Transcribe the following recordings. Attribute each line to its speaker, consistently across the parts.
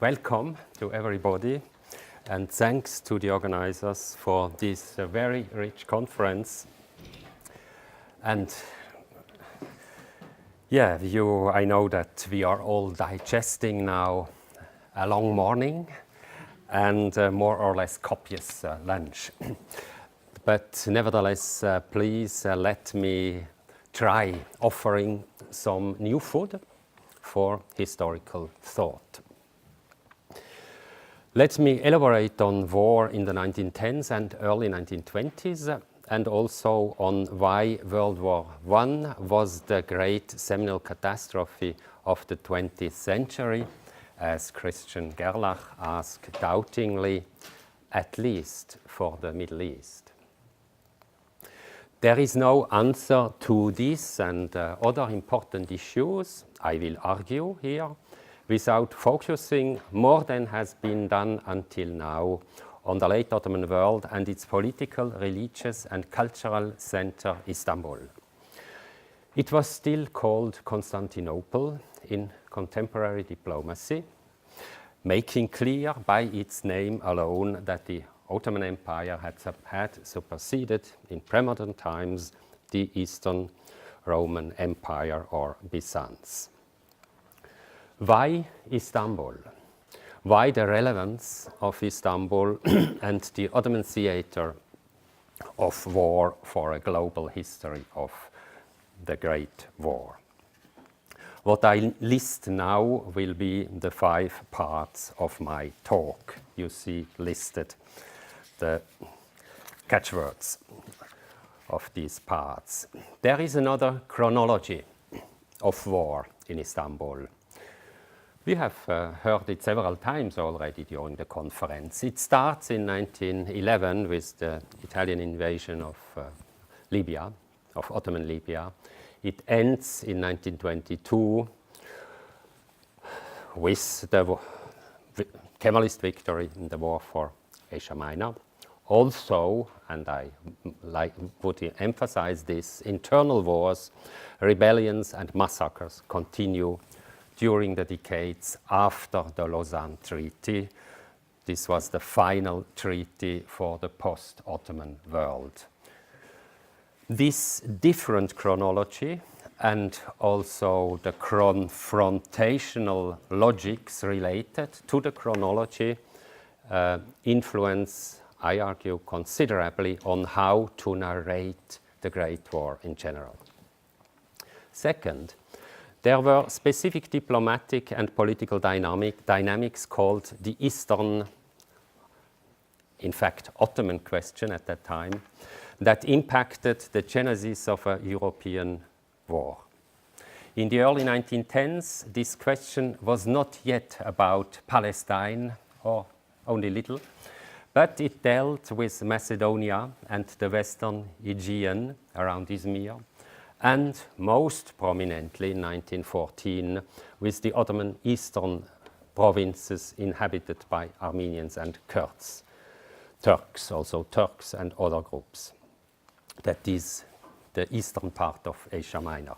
Speaker 1: welcome to everybody, and thanks to the organizers for this very rich conference. And I know that we are all digesting now a long morning and more or less copious lunch. But nevertheless, please let me try offering some new food for historical thought. Let me elaborate on war in the 1910s and early 1920s, and also on why World War I was the great seminal catastrophe of the 20th century, as Christian Gerlach asked doubtingly, at least for the Middle East. There is no answer to this and other important issues, I will argue here, without focusing more than has been done until now on the late Ottoman world and its political, religious and cultural center, Istanbul. It was still called Constantinople in contemporary diplomacy, making clear by its name alone that the Ottoman Empire had superseded in pre-modern times the Eastern Roman Empire or Byzance. Why Istanbul? Why the relevance of Istanbul and the Ottoman theater of war for a global history of the Great War? What I list now will be the 5 parts of my talk. You see listed the catchwords of these parts. There is another chronology of war in Istanbul. We have heard it several times already during the conference. It starts in 1911 with the Italian invasion of Libya, of Ottoman Libya. It ends in 1922 with the Kemalist victory in the war for Asia Minor. Also, and I would emphasize this, internal wars, rebellions and massacres continue during the decades after the Lausanne Treaty. This was the final treaty for the post-Ottoman world. This different chronology and also the confrontational logics related to the chronology influence, I argue, considerably on how to narrate the Great War in general. Second, there were specific diplomatic and political dynamics called the Eastern, in fact, Ottoman question at that time, that impacted the genesis of a European war. In the early 1910s, this question was not yet about Palestine, or only little, but it dealt with Macedonia and the Western Aegean around Izmir, and most prominently in 1914 with the Ottoman eastern provinces inhabited by Armenians and Kurds, Turks, also Turks and other groups. That is the eastern part of Asia Minor.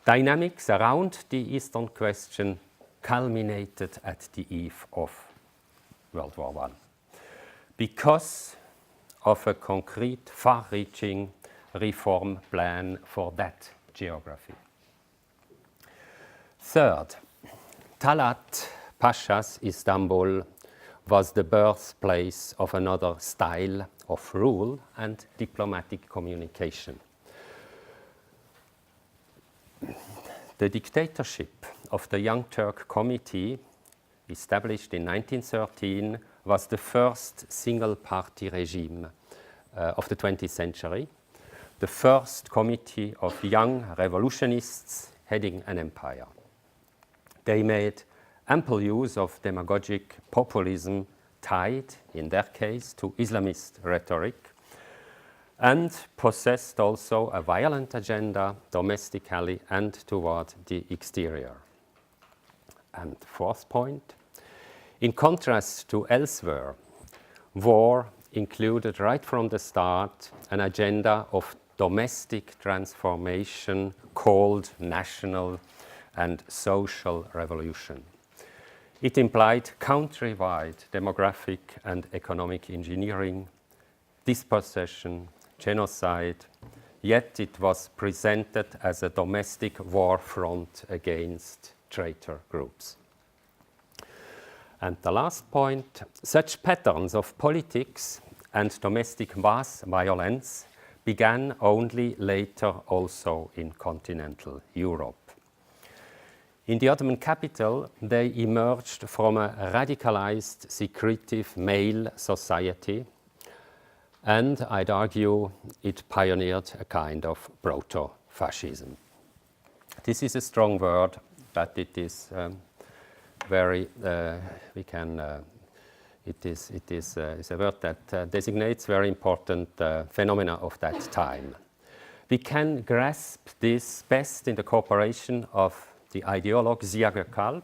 Speaker 1: Dynamics around the Eastern question culminated at the eve of World War I because of a concrete, far-reaching reform plan for that geography. Third, Talat Pasha's Istanbul was the birthplace of another style of rule and diplomatic communication. The dictatorship of the Young Turk Committee, established in 1913, was the first single-party regime of the 20th century, the first committee of young revolutionists heading an empire. They made ample use of demagogic populism tied, in their case, to Islamist rhetoric, and possessed also a violent agenda domestically and toward the exterior. And fourth point, in contrast to elsewhere, war included right from the start an agenda of domestic transformation called national and social revolution. It implied countrywide demographic and economic engineering, dispossession, genocide, yet it was presented as a domestic war front against traitor groups. And the last point, such patterns of politics and domestic mass violence began only later also in continental Europe. In the Ottoman capital, they emerged from a radicalized, secretive male society, and I'd argue it pioneered a kind of proto-fascism. This is a strong word, but it is very, it is a word that designates very important phenomena of that time. We can grasp this best in the cooperation of the ideologue Ziya Kalp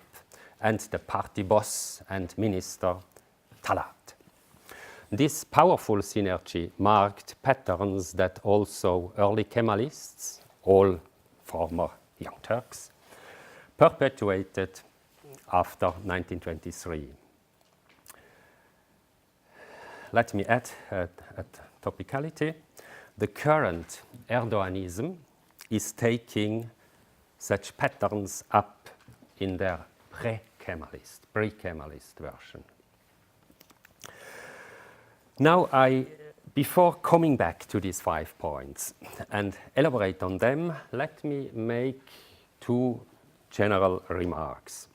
Speaker 1: and the party boss and minister Talat. This powerful synergy marked patterns that also early Kemalists, all former Young Turks, perpetuated after 1923. Let me add a topicality. The current Erdoganism is taking such patterns up in their pre-Kemalist version. Now, before coming back to these 5 points and elaborate on them, let me make 2 general remarks.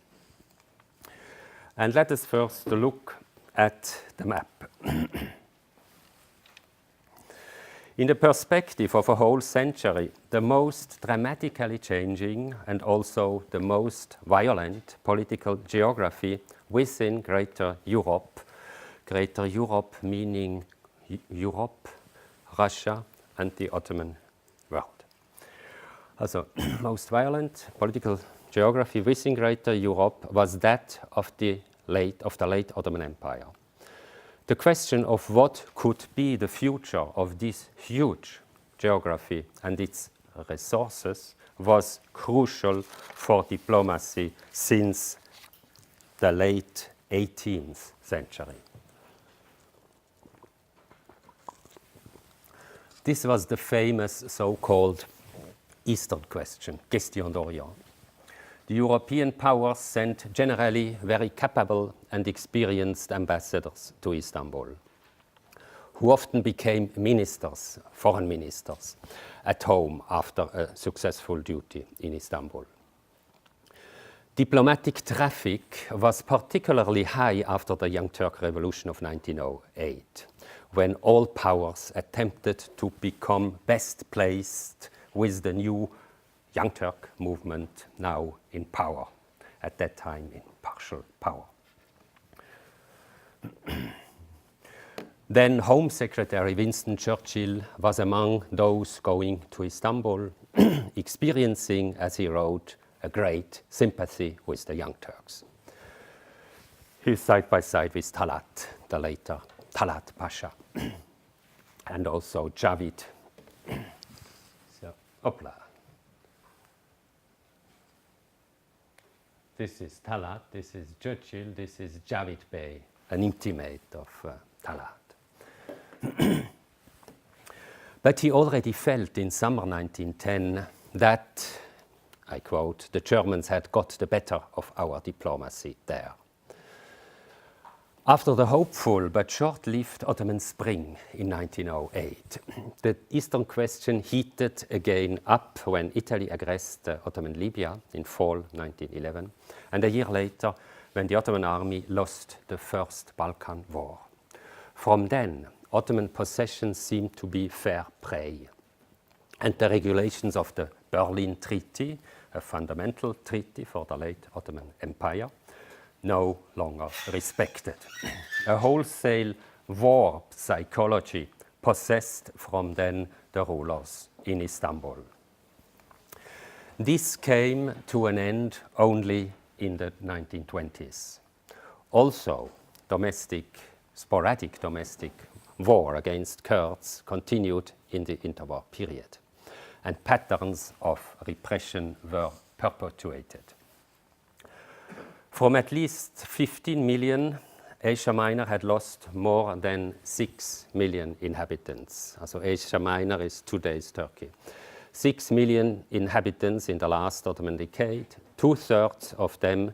Speaker 1: And let us first look at the map. In the perspective of a whole century, the most dramatically changing and also the most violent political geography within Greater Europe meaning Europe, Russia, and the Ottoman world. Also, most violent political geography within Greater Europe was that of the late Ottoman Empire. The question of what could be the future of this huge geography and its resources was crucial for diplomacy since the late 18th century. This was the famous so-called Eastern question, Question d'Orient. The European powers sent generally very capable and experienced ambassadors to Istanbul, who often became ministers, foreign ministers, at home after a successful duty in Istanbul. Diplomatic traffic was particularly high after the Young Turk Revolution of 1908, when all powers attempted to become best placed with the new Young Turk movement now in power, at that time in partial power. Then Home Secretary Winston Churchill was among those going to Istanbul, experiencing, as he wrote, a great sympathy with the Young Turks. He's side by side with Talat, the later Talat Pasha, and also Javid. So, opla. This is Talat, this is Churchill, this is Javid Bey, an intimate of Talat. But he already felt in summer 1910 that, I quote, the Germans had got the better of our diplomacy there. After the hopeful but short-lived Ottoman Spring in 1908, the Eastern question heated again up when Italy aggressed Ottoman Libya in fall 1911, and a year later when the Ottoman army lost the First Balkan War. From then, Ottoman possessions seemed to be fair prey, and the regulations of the Berlin Treaty, a fundamental treaty for the late Ottoman Empire, no longer respected. A wholesale war psychology possessed from then the rulers in Istanbul. This came to an end only in the 1920s. Also, sporadic domestic war against Kurds continued in the interwar period, and patterns of repression were perpetuated. From at least 15 million, Asia Minor had lost more than 6 million inhabitants. So Asia Minor is today's Turkey. 6 million inhabitants in the last Ottoman decade, 2/3 of them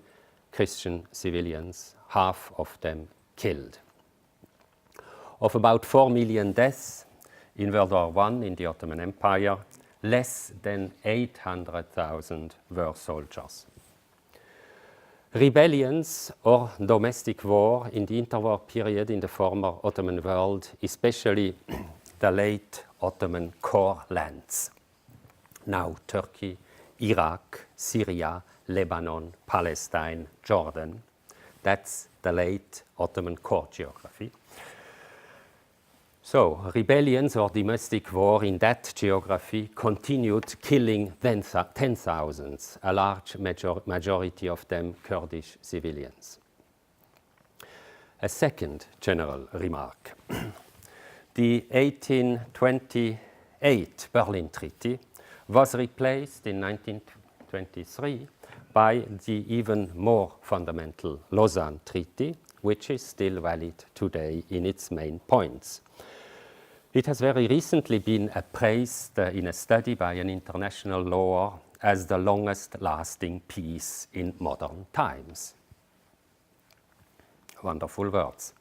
Speaker 1: Christian civilians, half of them killed. Of about 4 million deaths in World War I in the Ottoman Empire, less than 800,000 were soldiers. Rebellions or domestic war in the interwar period in the former Ottoman world, especially the late Ottoman core lands, now Turkey, Iraq, Syria, Lebanon, Palestine, Jordan. That's the late Ottoman core geography. So rebellions or domestic war in that geography continued, killing ten thousands, a large majority of them Kurdish civilians. A second general remark. The 1828 Berlin Treaty was replaced in 1923 by the even more fundamental Lausanne Treaty, which is still valid today in its main points. It has very recently been appraised in a study by an international lawyer as the longest lasting peace in modern times. Wonderful words.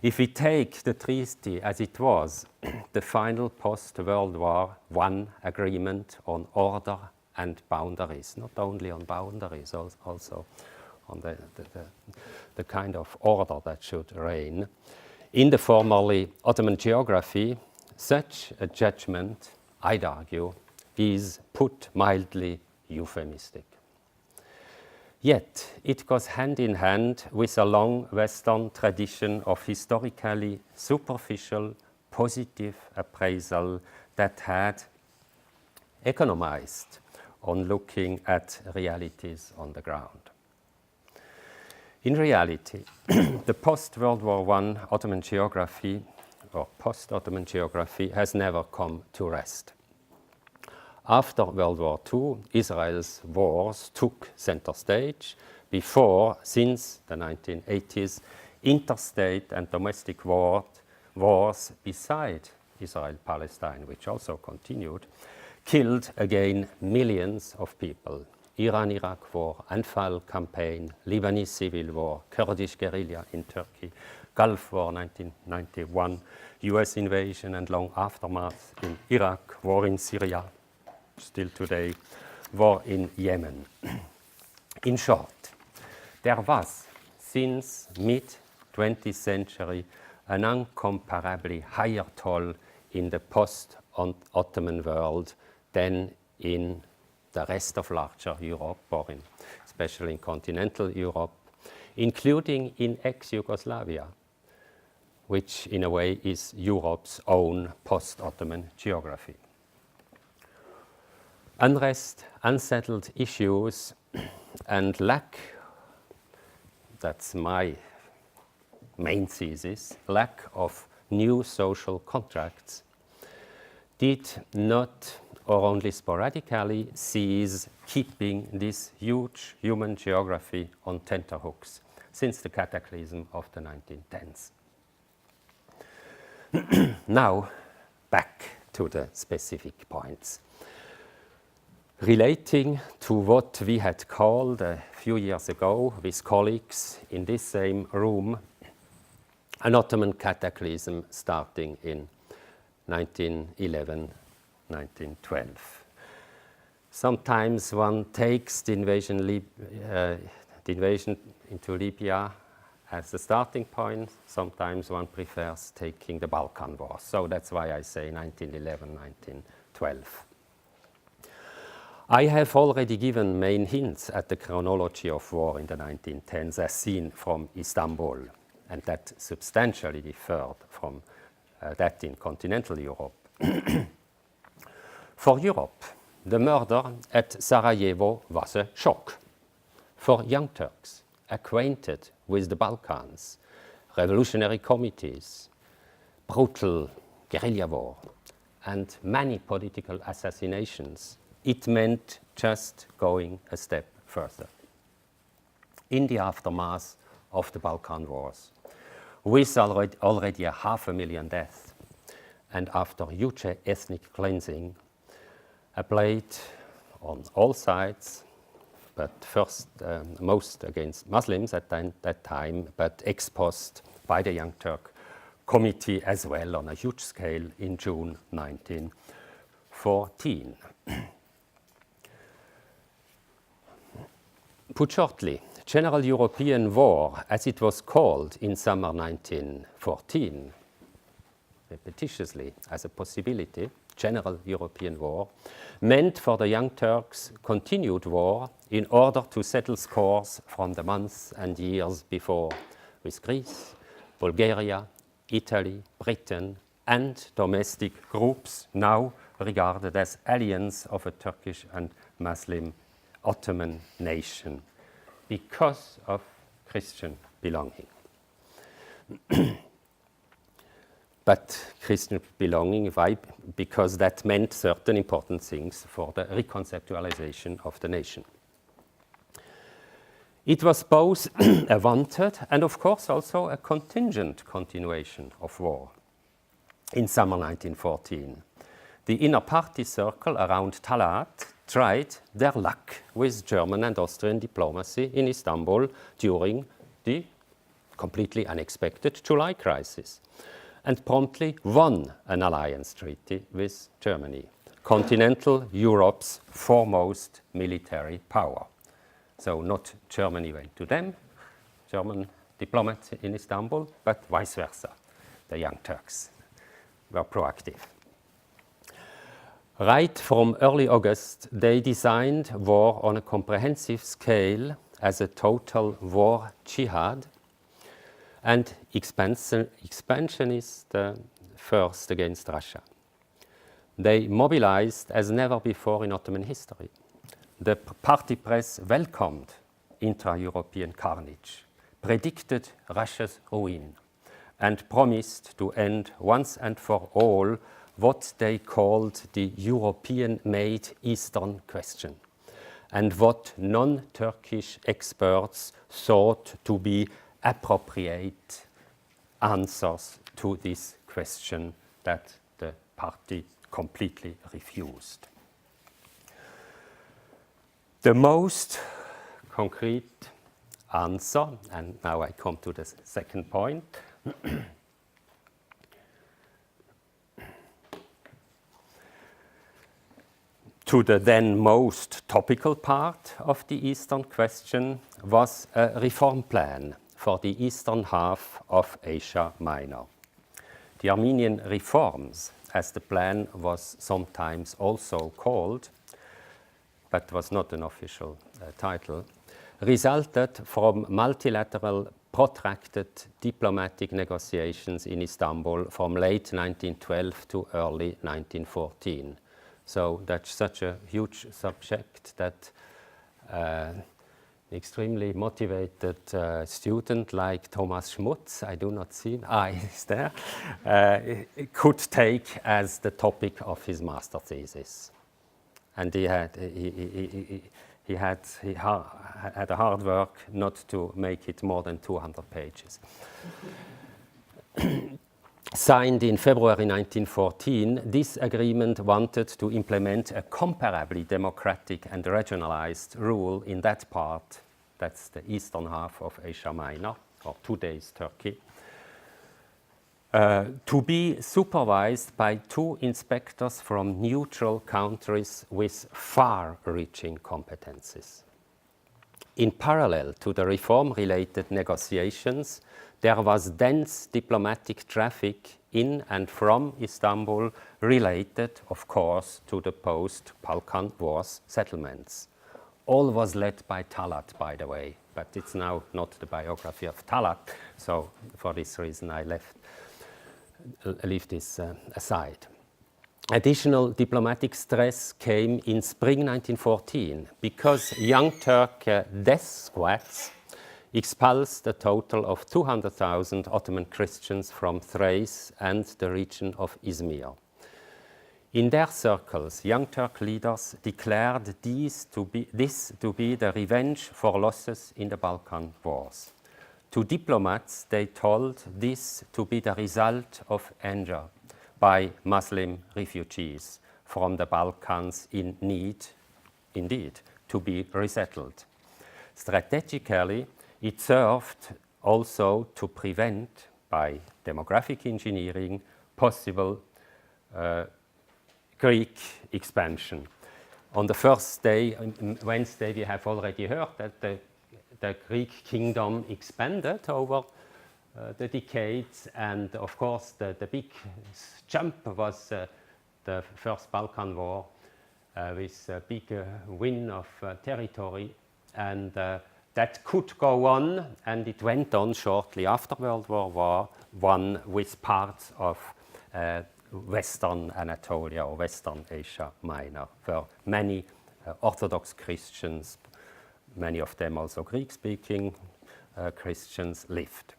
Speaker 1: If we take the treaty as it was, the final post-World War I agreement on order and boundaries, not only on boundaries, also on the kind of order that should reign. In the formerly Ottoman geography, such a judgment, I'd argue, is put mildly euphemistic. Yet it goes hand in hand with a long Western tradition of historically superficial, positive appraisal that had economized on looking at realities on the ground. In reality, the post-World War I Ottoman geography, or post-Ottoman geography, has never come to rest. After World War II, Israel's wars took center stage. Before, since the 1980s, interstate and domestic wars beside Israel-Palestine, which also continued, killed again millions of people. Iran-Iraq war, Anfal campaign, Lebanese civil war, Kurdish guerrilla in Turkey, Gulf War 1991, US invasion and long aftermath in Iraq, war in Syria, still today, war in Yemen. In short, there was, since mid-20th century, an incomparably higher toll in the post-Ottoman world than in the rest of larger Europe, or especially in continental Europe, including in ex-Yugoslavia, which in a way is Europe's own post-Ottoman geography. Unrest, unsettled issues, and lack, that's my main thesis, lack of new social contracts did not, or only sporadically, cease keeping this huge human geography on tenterhooks since the cataclysm of the 1910s. Now, back to the specific points. Relating to what we had called a few years ago with colleagues in this same room, an Ottoman cataclysm starting in 1911, 1912. Sometimes one takes the invasion into Libya as the starting point. Sometimes one prefers taking the Balkan War. So that's why I say 1911, 1912. I have already given main hints at the chronology of war in the 1910s as seen from Istanbul, and that substantially differed from that in continental Europe. For Europe, the murder at Sarajevo was a shock. For young Turks acquainted with the Balkans, revolutionary committees, brutal guerrilla war, and many political assassinations, it meant just going a step further. in the aftermath of the Balkan Wars, with already 500,000 deaths, and after huge ethnic cleansing, applied on all sides, but first most against Muslims at that time, but exposed by the Young Turk Committee as well on a huge scale in June 1914. Put shortly, General European War, as it was called in summer 1914, repetitiously as a possibility, General European War, meant for the Young Turks continued war in order to settle scores from the months and years before with Greece, Bulgaria, Italy, Britain, and domestic groups now regarded as aliens of a Turkish and Muslim Ottoman nation because of Christian belonging. But Christian belonging, why? Because that meant certain important things for the reconceptualization of the nation. It was both a wanted and, of course, also a contingent continuation of war. In summer 1914, the inner party circle around Talat tried their luck with German and Austrian diplomacy in Istanbul during the completely unexpected July crisis, and promptly won an alliance treaty with Germany, continental Europe's foremost military power. So not Germany went to them, German diplomats in Istanbul, but vice versa. The Young Turks were proactive. Right from early August, they designed war on a comprehensive scale as a total war jihad and expansionist first against Russia. They mobilized as never before in Ottoman history. The party press welcomed intra-European carnage, predicted Russia's ruin, and promised to end once and for all what they called the European-made Eastern question, and what non-Turkish experts thought to be appropriate answers to this question that the party completely refused. The most concrete answer, and now I come to the second point, to the then most topical part of the Eastern question, was a reform plan for the eastern half of Asia Minor. The Armenian reforms, as the plan was sometimes also called, but was not an official title, resulted from multilateral protracted diplomatic negotiations in Istanbul from late 1912 to early 1914. So that's such a huge subject that extremely motivated student like Thomas Schmutz, I do not see him, he's there, could take as the topic of his master thesis. And he had a hard work not to make it more than 200 pages. Signed in February 1914, this agreement wanted to implement a comparably democratic and regionalized rule in that part, that's the eastern half of Asia Minor, or today's Turkey, to be supervised by two inspectors from neutral countries with far-reaching competencies. In parallel to the reform-related negotiations, there was dense diplomatic traffic in and from Istanbul related, of course, to the post-Balkan Wars settlements. All was led by Talat, by the way, but it's now not the biography of Talat, so for this reason I leave this aside. Additional diplomatic stress came in spring 1914 because Young Turk death squads expulsed a total of 200,000 Ottoman Christians from Thrace and the region of Izmir. In their circles, Young Turk leaders declared this to be the revenge for losses in the Balkan Wars. To diplomats, they told this to be the result of anger by Muslim refugees from the Balkans in need, indeed, to be resettled. Strategically, it served also to prevent, by demographic engineering, possible Greek expansion. On the first day, Wednesday, we have already heard that the Greek kingdom expanded over the decades, and of course the big jump was the First Balkan War with a big win of territory, and that could go on, and it went on shortly after World War I with parts of Western Anatolia or Western Asia Minor, where many Orthodox Christians, many of them also Greek-speaking Christians, lived.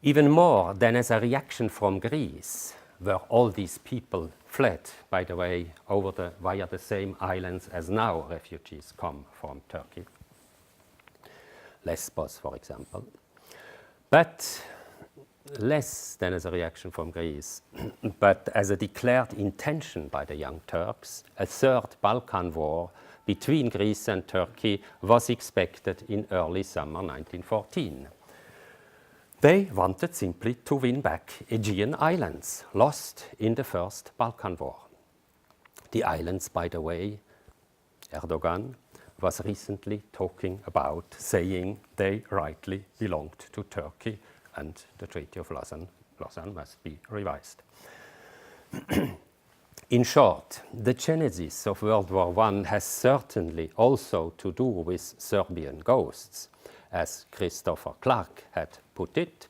Speaker 1: Even more than as a reaction from Greece, where all these people fled, by the way, via the same islands as now refugees come from Turkey, Lesbos, for example. But less than as a reaction from Greece, but as a declared intention by the Young Turks, a third Balkan War between Greece and Turkey was expected in early summer 1914. They wanted simply to win back Aegean islands, lost in the First Balkan War. The islands, by the way, Erdogan was recently talking about, saying they rightly belonged to Turkey, and the Treaty of Lausanne must be revised. In short, the genesis of World War I has certainly also to do with Serbian ghosts, as Christopher Clark had put it,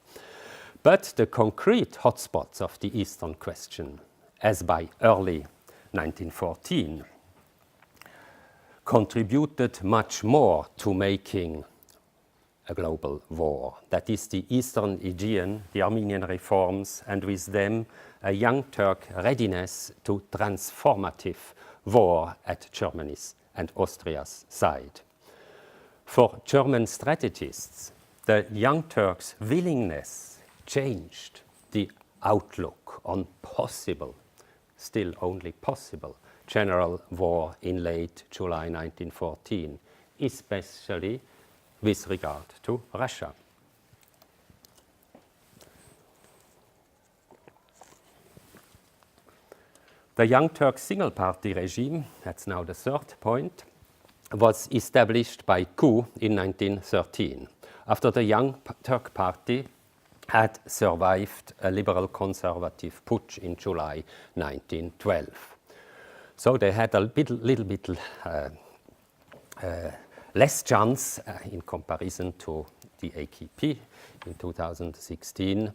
Speaker 1: but the concrete hotspots of the Eastern question, as by early 1914, contributed much more to making a global war. That is the Eastern Aegean, the Armenian reforms, and with them a Young Turk readiness to transformative war at Germany's and Austria's side. For German strategists, the Young Turks' willingness changed the outlook on possible, still only possible, general war in late July 1914, especially with regard to Russia. The Young Turk single-party regime, that's now the third point, was established by coup in 1913, after the Young Turk Party had survived a liberal-conservative putsch in July 1912. So they had a little bit less chance in comparison to the AKP in 2016,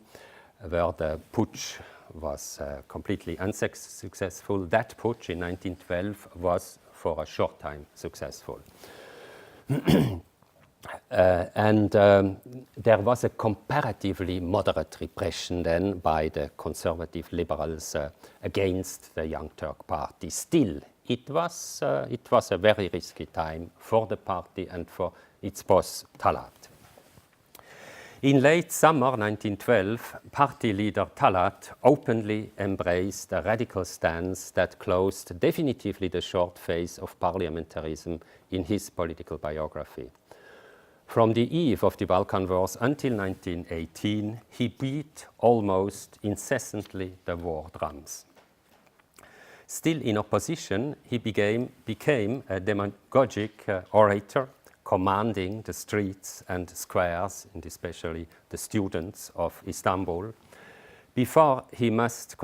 Speaker 1: where the putsch was completely unsuccessful. That putsch in 1912 was for a short time successful. There was a comparatively moderate repression then by the conservative liberals against the Young Turk Party. Still, it was a very risky time for the party and for its boss, Talat. In late summer 1912, party leader Talat openly embraced a radical stance that closed definitively the short phase of parliamentarism in his political biography. From the eve of the Balkan Wars until 1918, he beat almost incessantly the war drums. Still in opposition, he became a demagogic orator, commanding the streets and squares, and especially the students of Istanbul, before he must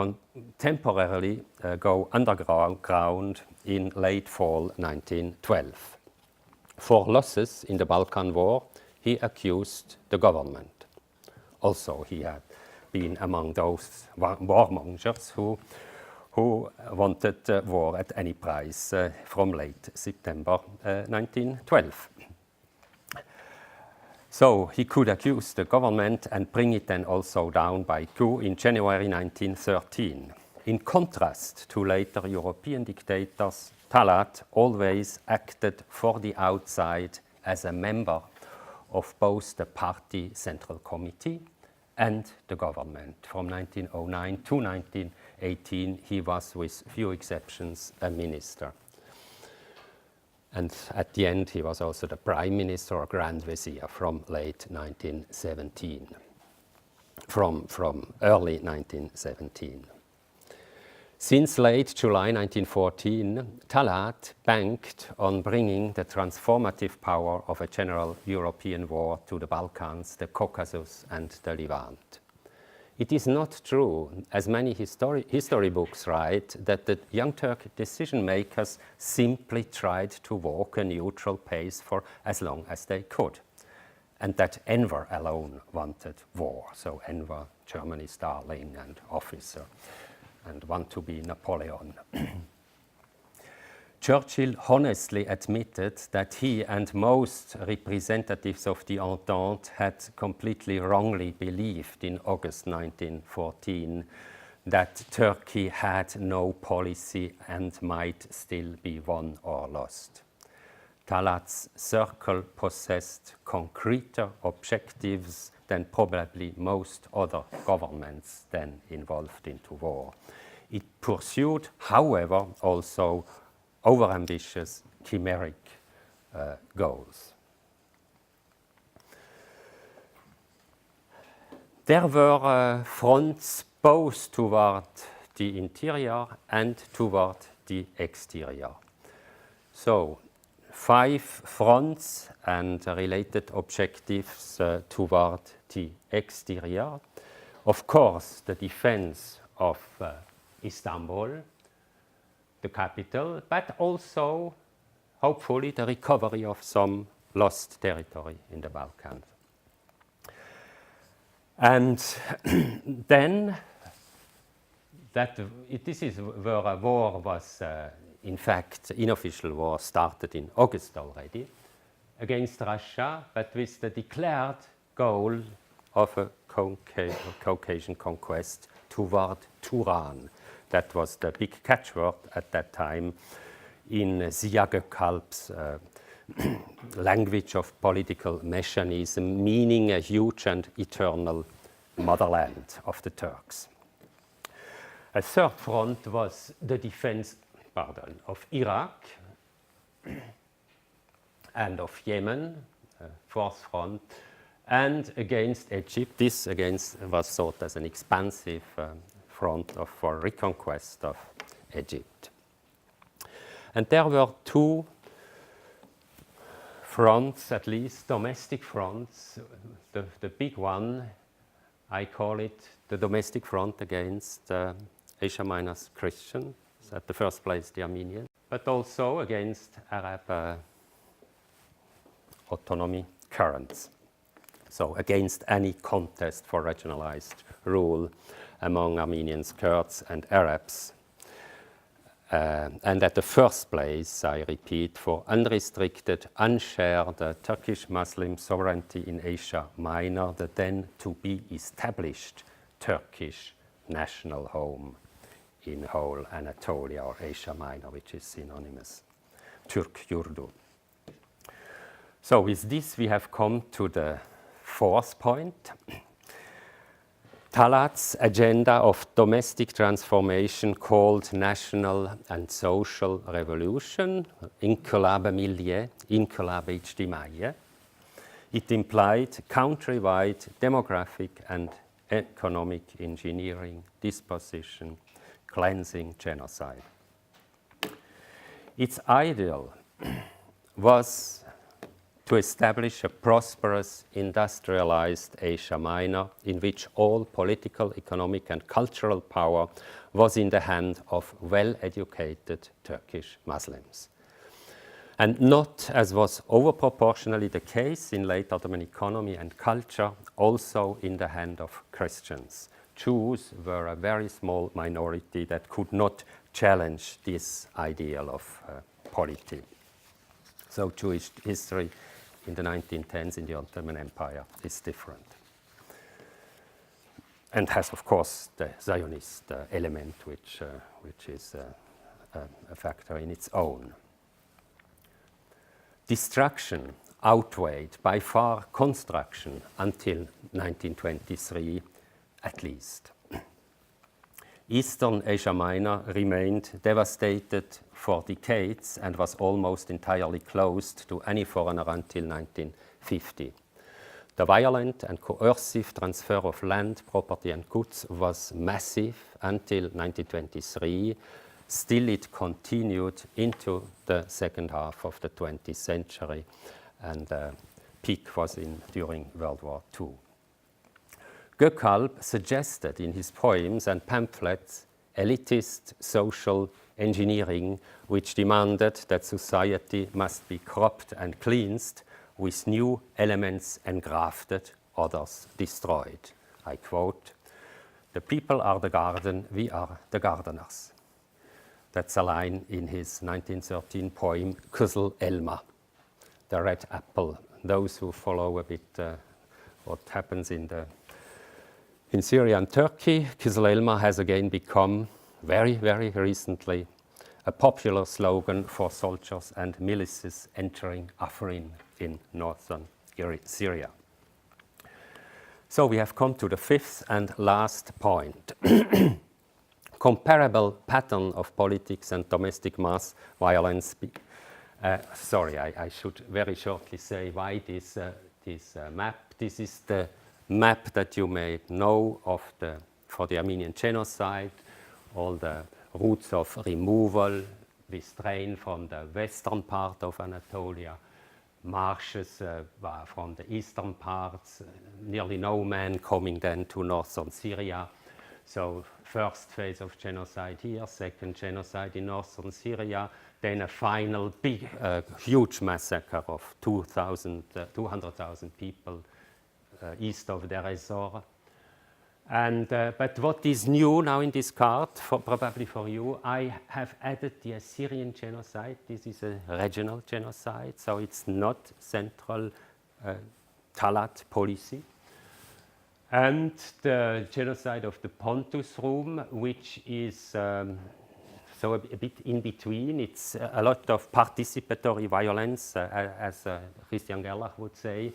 Speaker 1: temporarily go underground in late fall 1912. For losses in the Balkan War, he accused the government. Also, he had been among those warmongers who wanted war at any price from late September 1912. So he could accuse the government and bring it then also down by coup in January 1913. In contrast to later European dictators, Talat always acted for the outside as a member of both the party central committee and the government. From 1909 to 1918, he was, with few exceptions, a minister. And at the end, he was also the prime minister or grand vizier from late 1917, from early 1917. Since late July 1914, Talat banked on bringing the transformative power of a general European war to the Balkans, the Caucasus, and the Levant. It is not true, as many history books write, that the Young Turk decision makers simply tried to walk a neutral pace for as long as they could, and that Enver alone wanted war. So Enver, Germany's darling and officer, and want to be Napoleon. Churchill honestly admitted that he and most representatives of the Entente had completely wrongly believed in August 1914 that Turkey had no policy and might still be won or lost. Talat's circle possessed concreter objectives than probably most other governments then involved into war. It pursued, however, also overambitious, chimeric goals. There were fronts both toward the interior and toward the exterior. So, 5 fronts and related objectives toward the exterior. Of course, the defense of Istanbul, the capital, but also, hopefully, the recovery of some lost territory in the Balkans. And then, this is where a war was, in fact, unofficial war started in August already, against Russia, but with the declared goal of a Caucasian conquest toward Turan. That was the big catchword at that time in Ziya Gökalp's language of political messianism, meaning a huge and eternal motherland of the Turks. A third front was the defense of Iraq and of Yemen, fourth front, and against Egypt. This was thought as an expansive front for reconquest of Egypt. And there were 2 fronts, at least domestic fronts. The big one, I call it the domestic front against Asia Minor's Christians, at the first place the Armenian, but also against Arab autonomy currents. So against any contest for regionalized rule among Armenians, Kurds, and Arabs. And at the first place, I repeat, for unrestricted, unshared Turkish Muslim sovereignty in Asia Minor, the then to be established Turkish national home in whole Anatolia or Asia Minor, which is synonymous, Türk Yurdu. So with this, we have come to the 4th point. Talat's agenda of domestic transformation called national and social revolution, İnkılab-ı Milliye, İnkılab-ı İçtimaiye. It implied countrywide demographic and economic engineering, dispossession, cleansing, genocide. Its ideal was to establish a prosperous, industrialized Asia Minor in which all political, economic, and cultural power was in the hand of well-educated Turkish Muslims. And not, as was overproportionally the case in late Ottoman economy and culture, also in the hand of Christians. Jews were a very small minority that could not challenge this ideal of polity. So Jewish history in the 1910s in the Ottoman Empire is different. and has, of course, the Zionist element, which is a factor in its own. Destruction outweighed by far construction until 1923, at least. Eastern Asia Minor remained devastated for decades and was almost entirely closed to any foreigner until 1950. The violent and coercive transfer of land, property and goods was massive until 1923. Still, it continued into the second half of the 20th century, and peak was during World War II. Gökalp suggested in his poems and pamphlets elitist social engineering, which demanded that society must be cropped and cleansed, with new elements engrafted, others destroyed. I quote, "The people are the garden, we are the gardeners." That's a line in his 1913 poem, Kızıl Elma, the red apple. Those who follow a bit what happens in Syria and Turkey, Kızıl Elma has again become, very, very recently, a popular slogan for soldiers and militias entering Afrin in northern Syria. So we have come to the fifth and last point. Comparable pattern of politics and domestic mass violence. I should very shortly say why this map. This is the map that you may know of for the Armenian Genocide, all the routes of removal, restraint from the western part of Anatolia, marches from the eastern parts, nearly no man coming then to northern Syria. So first phase of genocide here, second genocide in northern Syria, then a final big, huge massacre of 200,000 people east of Deir ez-Zor. But what is new now in this card, probably for you, I have added the Assyrian Genocide. This is a regional genocide, so it's not central Talat policy. And the genocide of the Pontus Room, which is so a bit in between. It's a lot of participatory violence, as Christian Gerlach would say,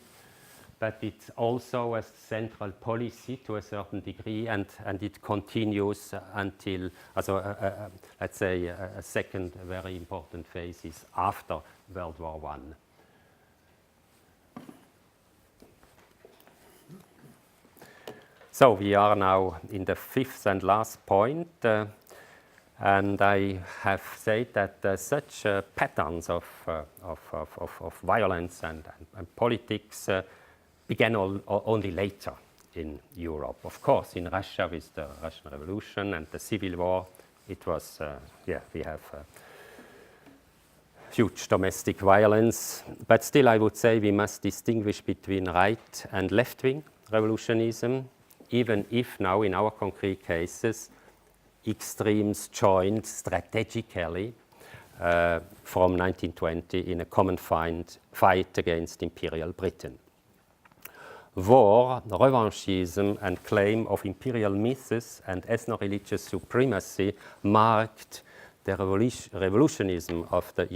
Speaker 1: but it's also a central policy to a certain degree, and it continues until, let's say, a second very important phase is after World War I. So we are now in the fifth and last point, and I have said that such patterns of violence and politics began only later in Europe. Of course, in Russia with the Russian Revolution and the Civil War, it was, we have huge domestic violence. But still, I would say we must distinguish between right and left-wing revolutionism, even if now in our concrete cases, extremes joined strategically from 1920 in a common fight against Imperial Britain. War, revanchism, and claim of imperial myths and ethno-religious supremacy marked the revolutionism of the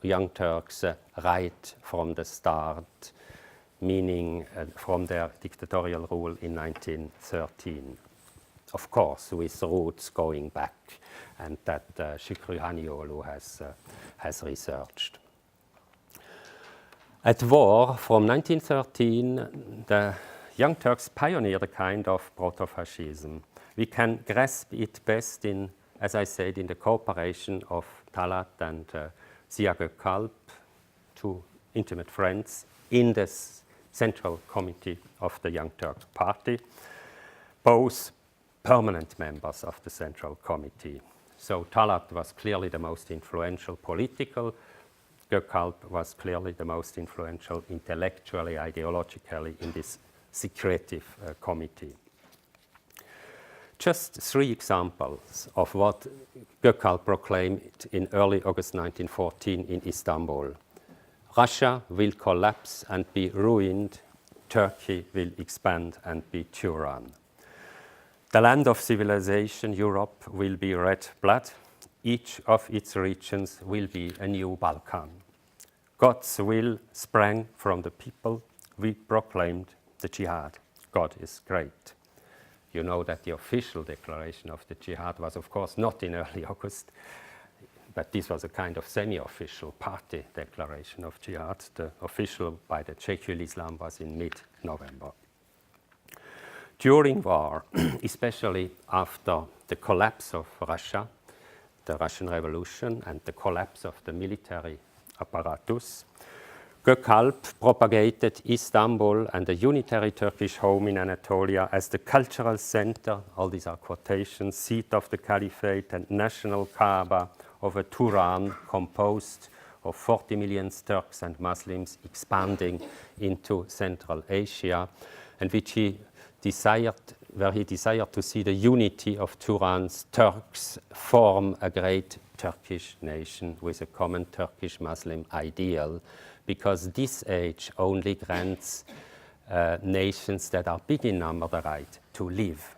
Speaker 1: Young Turks right from the start, meaning from their dictatorial rule in 1913. Of course, with roots going back, and that Şükrü Haniolu has researched. At war, from 1913, the Young Turks pioneered a kind of proto-fascism. We can grasp it best in, as I said, in the cooperation of Talat and Ziya Gökalp, two intimate friends, in the Central Committee of the Young Turks Party, both permanent members of the Central Committee. So Talat was clearly the most influential political. Gökalp was clearly the most influential intellectually, ideologically in this secretive committee. Just three examples of what Gökalp proclaimed in early August 1914 in Istanbul. Russia will collapse and be ruined. Turkey will expand and be tyrann. The land of civilization, Europe, will be red blood. Each of its regions will be a new Balkan. God's will sprang from the people. We proclaimed the jihad. God is great. You know that the official declaration of the jihad was, of course, not in early August, but this was a kind of semi-official party declaration of jihad. The official by the Sheikhul Islam was in mid-November. During war, especially after the collapse of Russia, the Russian Revolution, and the collapse of the military apparatus, Gökalp propagated Istanbul and the unitary Turkish home in Anatolia as the cultural center, all these are quotations, seat of the caliphate and national Kaaba of a Turan composed of 40 million Turks and Muslims expanding into Central Asia, and which where he desired to see the unity of Turan's Turks form a great Turkish nation with a common Turkish-Muslim ideal, because this age only grants nations that are big in number the right to live.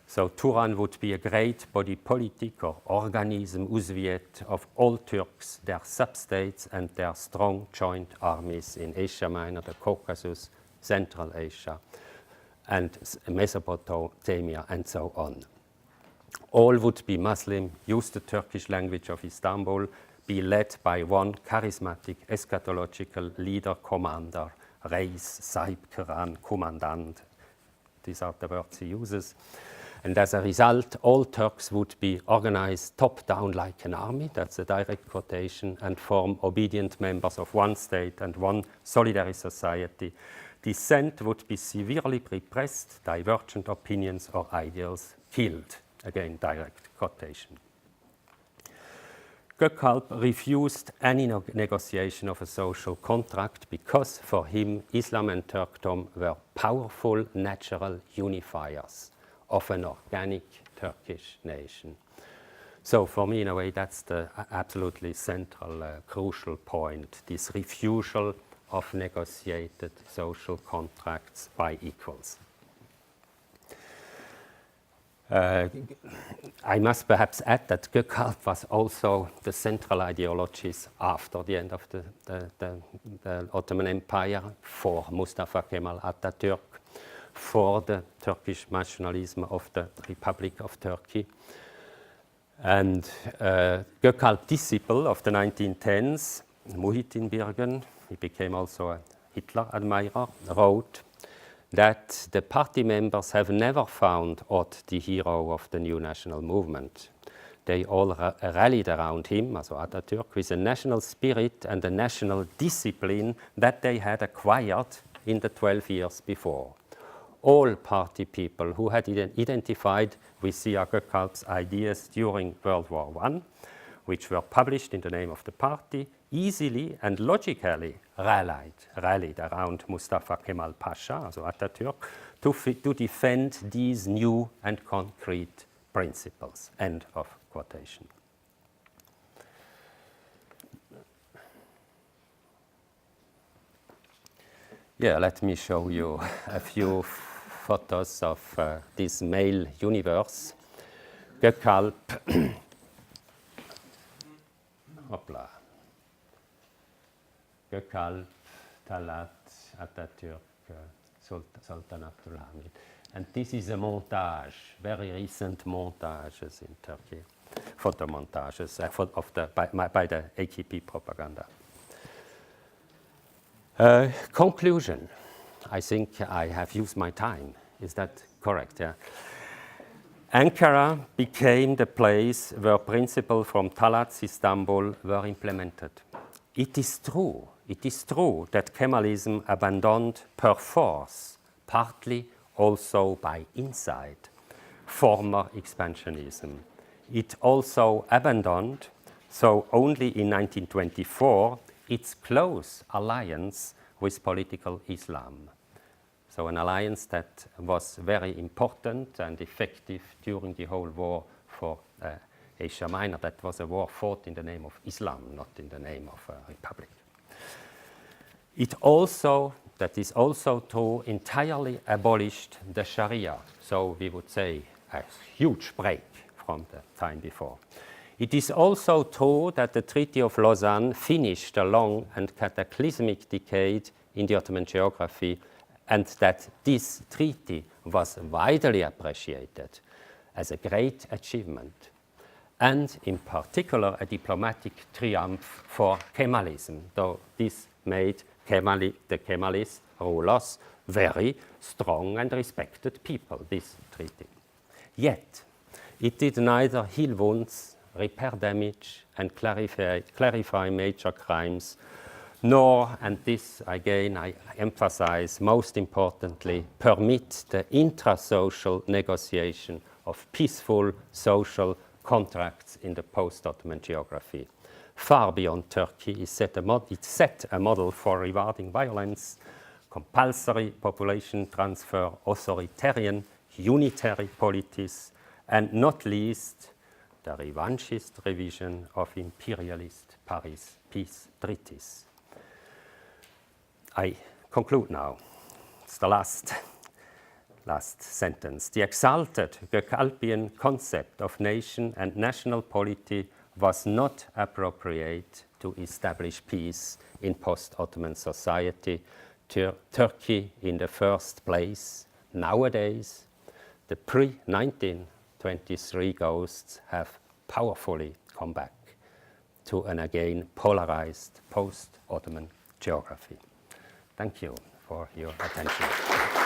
Speaker 1: So Turan would be a great body politic or organism uzviet of all Turks, their substates and their strong joint armies in Asia Minor, the Caucasus, Central Asia, and Mesopotamia, and so on. All would be Muslim, use the Turkish language of Istanbul, be led by one charismatic eschatological leader, commander, Reis, Sahib Quran, commandant. These are the words he uses. And as a result, all Turks would be organized top-down like an army, that's a direct quotation, and form obedient members of one state and one solidary society. Dissent would be severely repressed, divergent opinions or ideals killed. Again, direct quotation. Gökalp refused any negotiation of a social contract because for him Islam and Turkdom were powerful natural unifiers of an organic Turkish nation. So for me, in a way, that's the absolutely central, crucial point, this refusal of negotiated social contracts by equals. I must perhaps add that Gökalp was also the central ideologies after the end of the Ottoman Empire for Mustafa Kemal Atatürk, for the Turkish nationalism of the Republic of Turkey. And Gökalp disciple of the 1910s, Muhittin Birgen, he became also a Hitler admirer, wrote that the party members have never found Ott the hero of the new national movement. They all rallied around him, also Atatürk, with a national spirit and a national discipline that they had acquired in the 12 years before. All party people who had identified with Ziya Gökalp's ideas during World War I, which were published in the name of the party, easily and logically rallied around Mustafa Kemal Pasha, also Atatürk, to defend these new and concrete principles. End of quotation. Yeah, let me show you a few photos of this male universe. Gökalp, hopla. Gökalp, Talat, Atatürk, Sultan Abdulhamid. And this is a montage, very recent montages in Turkey, photo montages by the AKP propaganda. Conclusion. I think I have used my time. Is that correct? Yeah. Ankara became the place where principles from Talat's Istanbul were implemented. It is true that Kemalism abandoned per force, partly also by inside, former expansionism. It also abandoned, so only in 1924, its close alliance with political Islam. So an alliance that was very important and effective during the whole war for Asia Minor. That was a war fought in the name of Islam, not in the name of a republic. It also that is also true, entirely abolished the Sharia. So we would say a huge break from the time before. It is also true that the Treaty of Lausanne finished a long and cataclysmic decade in the Ottoman geography, and that this treaty was widely appreciated as a great achievement, and in particular a diplomatic triumph for Kemalism, though this made the Kemalist rulers very strong and respected people, this treaty. Yet, it did neither heal wounds, repair damage, and clarify major crimes, nor, and this again I emphasize most importantly, permit the intrasocial negotiation of peaceful social contracts in the post-Ottoman geography. Far beyond Turkey, it set a model for rewarding violence, compulsory population transfer, authoritarian, unitary politics, and not least, the revanchist revision of imperialist Paris peace treaties. I conclude now. It's the last sentence. The exalted Gökalpian concept of nation and national polity was not appropriate to establish peace in post-Ottoman society. Turkey in the first place. Nowadays, the pre-1923 ghosts have powerfully come back to an again polarized post-Ottoman geography. Thank you for your attention.